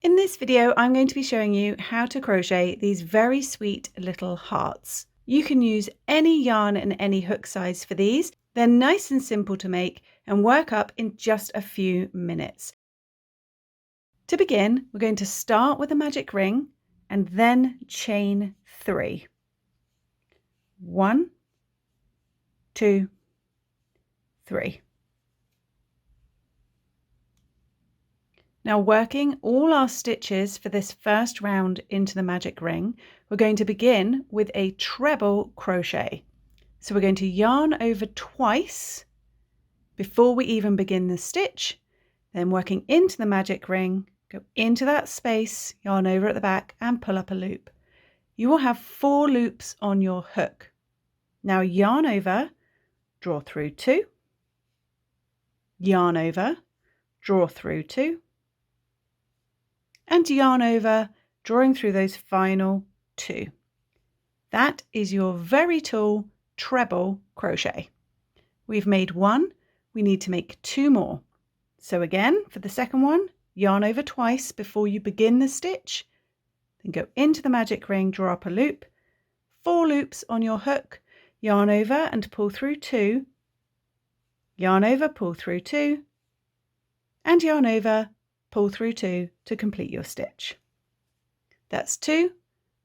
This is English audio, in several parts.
In this video, I'm going to be showing you how to crochet these very sweet little hearts. You can use any yarn and any hook size for these. They're nice and simple to make and work up in just a few minutes. To begin, we're going to start with a magic ring and then chain 3. 1, 2, 3. Now, working all our stitches for this first round into the magic ring, we're going to begin with a treble crochet. So we're going to yarn over twice before we even begin the stitch, then working into the magic ring, go into that space, yarn over at the back and pull up a loop. You will have 4 loops on your hook. Now yarn over, draw through 2, yarn over, draw through 2, and yarn over, drawing through those final 2. That is your very tall treble crochet. We've made 1, we need to make 2 more. So again, for the second one, yarn over twice before you begin the stitch, then go into the magic ring, draw up a loop, 4 loops on your hook, yarn over and pull through 2, yarn over, pull through 2, and yarn over, pull through 2 to complete your stitch. That's 2.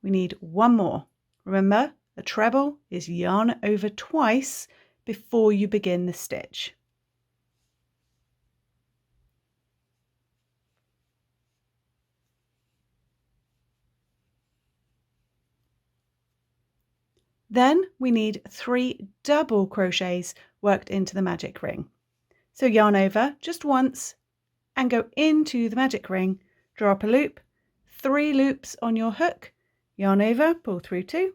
We need 1 more. Remember, a treble is yarn over twice before you begin the stitch. Then we need 3 double crochets worked into the magic ring. So yarn over just once and go into the magic ring, draw up a loop, 3 loops on your hook, yarn over, pull through 2,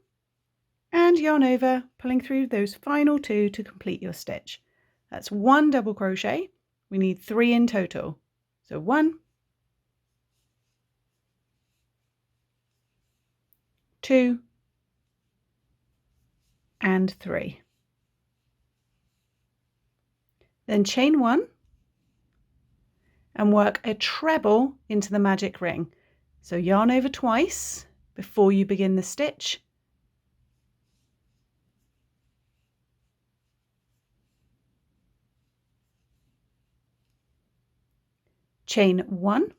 and yarn over, pulling through those final 2 to complete your stitch. That's 1 double crochet. We need 3 in total. So 1, 2, and 3. Then chain 1 and work a treble into the magic ring. So yarn over twice before you begin the stitch. Chain 1.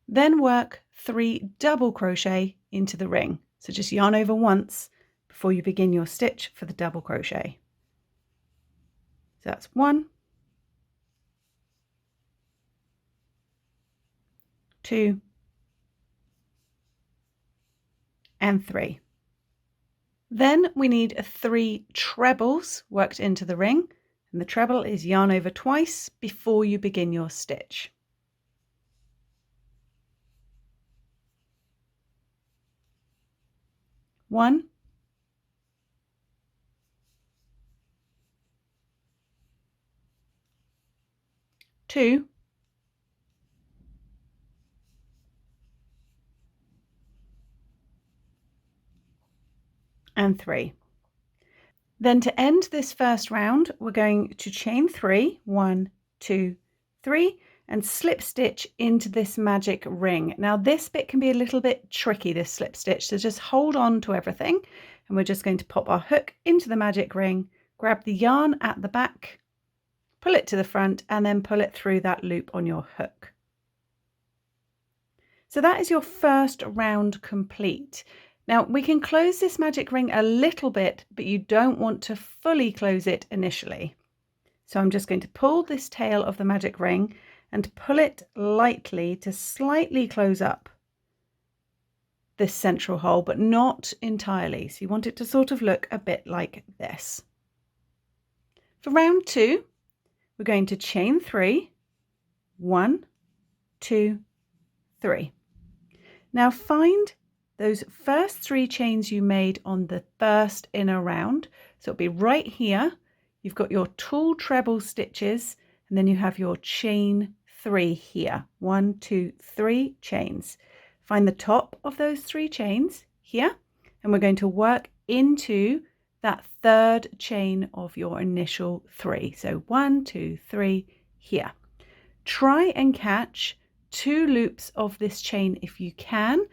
Then work 3 double crochet into the ring. So just yarn over once before you begin your stitch for the double crochet. So that's 1, 2, and 3. Then we need 3 trebles worked into the ring, and the treble is yarn over twice before you begin your stitch. One, 2, and 3. Then to end this first round, we're going to chain 3, 1, 2, 3, and slip stitch into this magic ring. Now this bit can be a little bit tricky, this slip stitch, so just hold on to everything, and we're just going to pop our hook into the magic ring, grab the yarn at the back, pull it to the front, and then pull it through that loop on your hook. So that is your first round complete. Now we can close this magic ring a little bit, but you don't want to fully close it initially. So I'm just going to pull this tail of the magic ring and pull it lightly to slightly close up this central hole, but not entirely. So you want it to sort of look a bit like this. For round 2, we're going to chain 3, 1, 2, 3. Now find those first 3 chains you made on the first inner round. So it'll be right here. You've got your tall treble stitches, and then you have your chain 3 here. 1, 2, 3 chains. Find the top of those 3 chains here, and we're going to work into that third chain of your initial 3. So 1, 2, 3 here. Try and catch 2 loops of this chain if you can,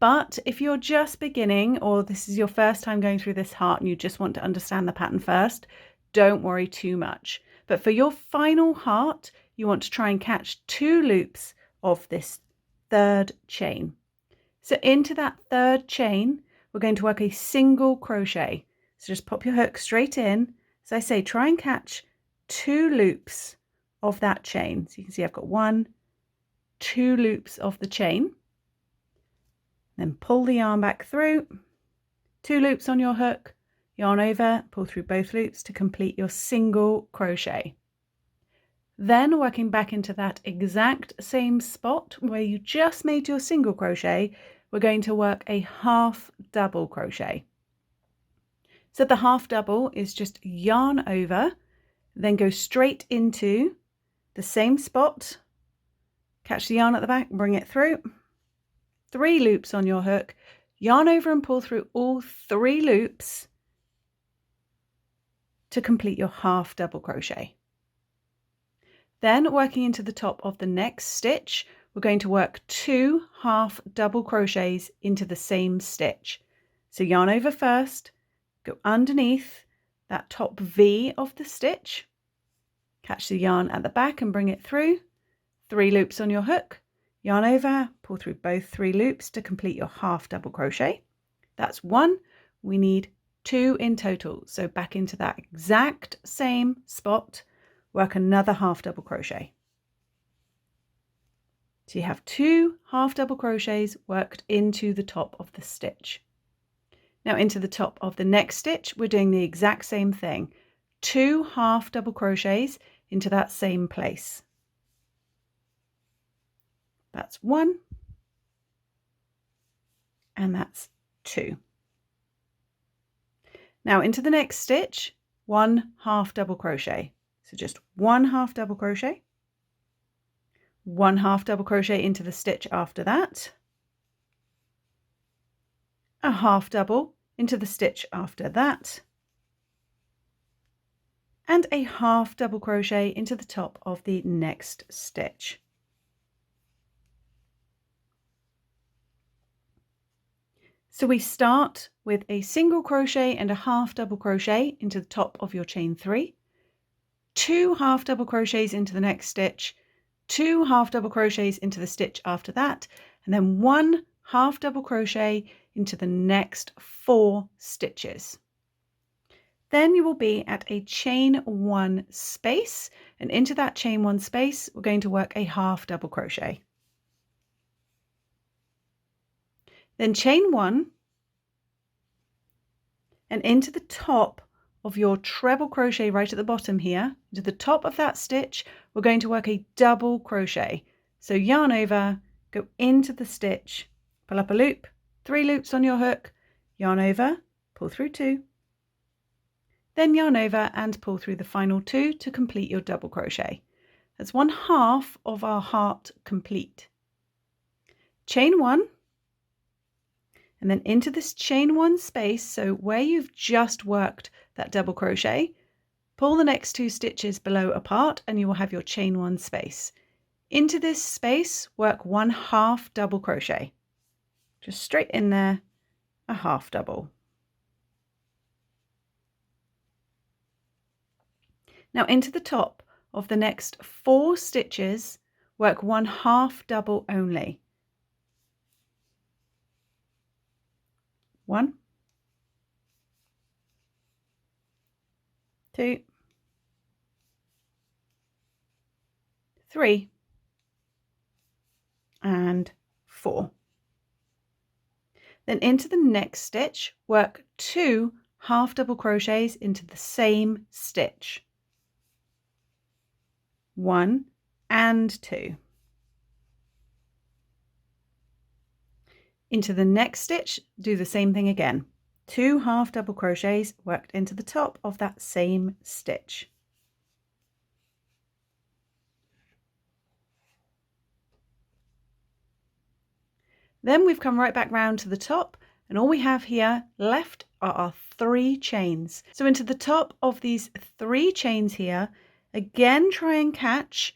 but if you're just beginning or this is your first time going through this heart and you just want to understand the pattern first, don't worry too much. But for your final heart, you want to try and catch 2 loops of this third chain. So into that third chain, we're going to work a single crochet. So just pop your hook straight in. As I say, try and catch 2 loops of that chain. So you can see I've got 1, 2 loops of the chain. Then pull the yarn back through, 2 loops on your hook, yarn over, pull through both loops to complete your single crochet. Then working back into that exact same spot where you just made your single crochet, we're going to work a half double crochet. So the half double is just yarn over, then go straight into the same spot, catch the yarn at the back, bring it through, 3 loops on your hook, yarn over and pull through all 3 loops to complete your half double crochet. Then working into the top of the next stitch, we're going to work 2 half double crochets into the same stitch. So yarn over first, go underneath that top V of the stitch, catch the yarn at the back and bring it through, 3 loops on your hook, yarn over, pull through both 3 loops to complete your half double crochet. That's 1. We need 2 in total. So back into that exact same spot, work another half double crochet. So you have 2 half double crochets worked into the top of the stitch. Now into the top of the next stitch, we're doing the exact same thing. 2 half double crochets into that same place. That's 1 and that's 2. Now into the next stitch, 1 half double crochet. So just 1 half double crochet, 1 half double crochet into the stitch after that, a half double into the stitch after that, and a half double crochet into the top of the next stitch. So we start with a single crochet and a half double crochet into the top of your chain 3, 2 half double crochets into the next stitch, 2 half double crochets into the stitch after that, and then 1 half double crochet into the next 4 stitches. Then you will be at a chain 1 space, and into that chain 1 space we're going to work a half double crochet. Then chain 1 and into the top of your treble crochet right at the bottom here, to the top of that stitch, we're going to work a double crochet. So yarn over, go into the stitch, pull up a loop, 3 loops on your hook, yarn over, pull through 2, then yarn over and pull through the final 2 to complete your double crochet. That's 1/2 of our heart complete. Chain 1, and then into this chain 1 space, so where you've just worked that double crochet, pull the next 2 stitches below apart and you will have your chain 1 space. Into this space, work 1/2 double crochet. Just straight in there, a half double. Now into the top of the next 4 stitches, work 1/2 double only. 1, 2, 3, and 4. Then into the next stitch, work 2 half double crochets into the same stitch. 1 and 2. Into the next stitch, do the same thing again. 2 half double crochets worked into the top of that same stitch. Then we've come right back round to the top, and all we have here left are our 3 chains. So into the top of these 3 chains here, again try and catch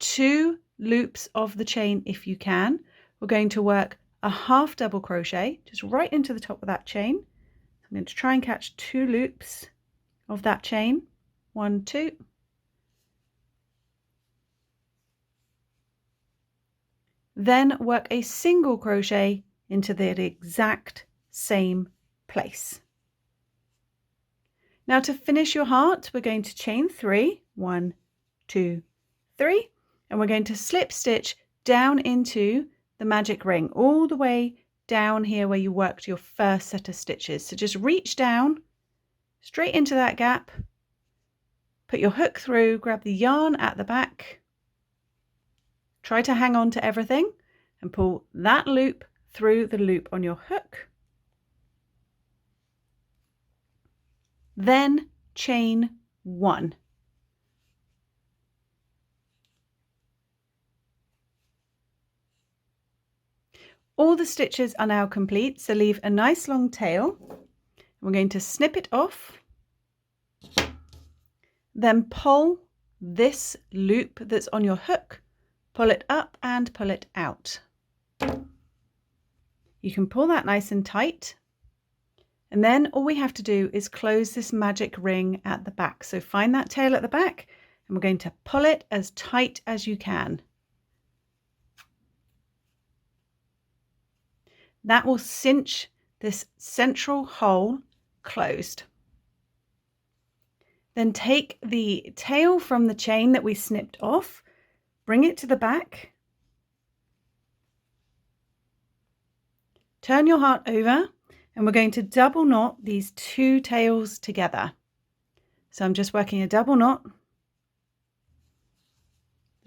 2 loops of the chain if you can. We're going to work a half double crochet just right into the top of that chain. I'm going to try and catch 2 loops of that chain. 1, 2. Then work a single crochet into the exact same place. Now to finish your heart, we're going to chain 3. 1, 2, 3. And we're going to slip stitch down into the magic ring, all the way down here where you worked your first set of stitches. So just reach down straight into that gap, put your hook through, grab the yarn at the back, try to hang on to everything and pull that loop through the loop on your hook. Then chain 1. All the stitches are now complete, so leave a nice long tail. We're going to snip it off, then pull this loop that's on your hook, pull it up and pull it out. You can pull that nice and tight, and then all we have to do is close this magic ring at the back. So find that tail at the back and we're going to pull it as tight as you can. That will cinch this central hole closed. Then take the tail from the chain that we snipped off, bring it to the back, turn your heart over, and we're going to double knot these 2 tails together. So I'm just working a double knot.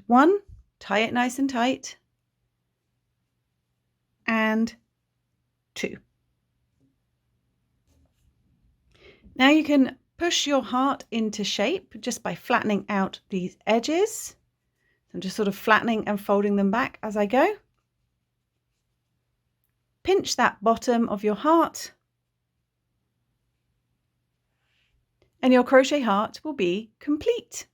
1, tie it nice and tight, and 2. Now you can push your heart into shape just by flattening out these edges. I'm just sort of flattening and folding them back as I go. Pinch that bottom of your heart and your crochet heart will be complete.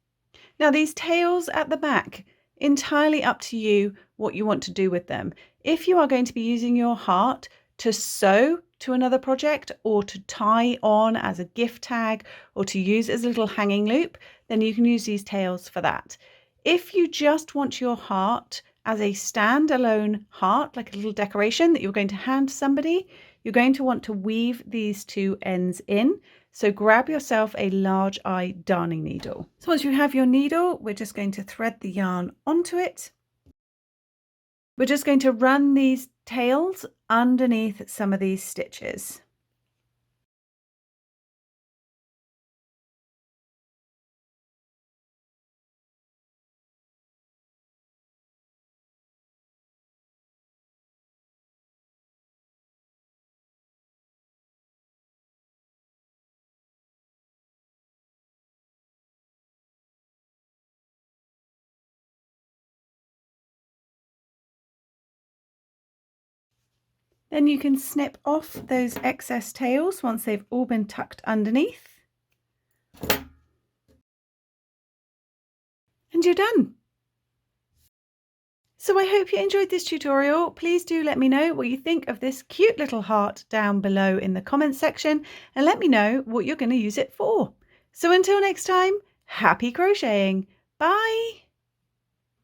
Now these tails at the back, entirely up to you what you want to do with them. If you are going to be using your heart to sew to another project or to tie on as a gift tag or to use as a little hanging loop, then you can use these tails for that. If you just want your heart as a standalone heart, like a little decoration that you're going to hand to somebody, you're going to want to weave these 2 ends in. So grab yourself a large eye darning needle. So once you have your needle, we're just going to thread the yarn onto it. We're just going to run these tails underneath some of these stitches. Then you can snip off those excess tails once they've all been tucked underneath. And you're done. So I hope you enjoyed this tutorial. Please do let me know what you think of this cute little heart down below in the comments section, and let me know what you're going to use it for. So until next time, happy crocheting. Bye.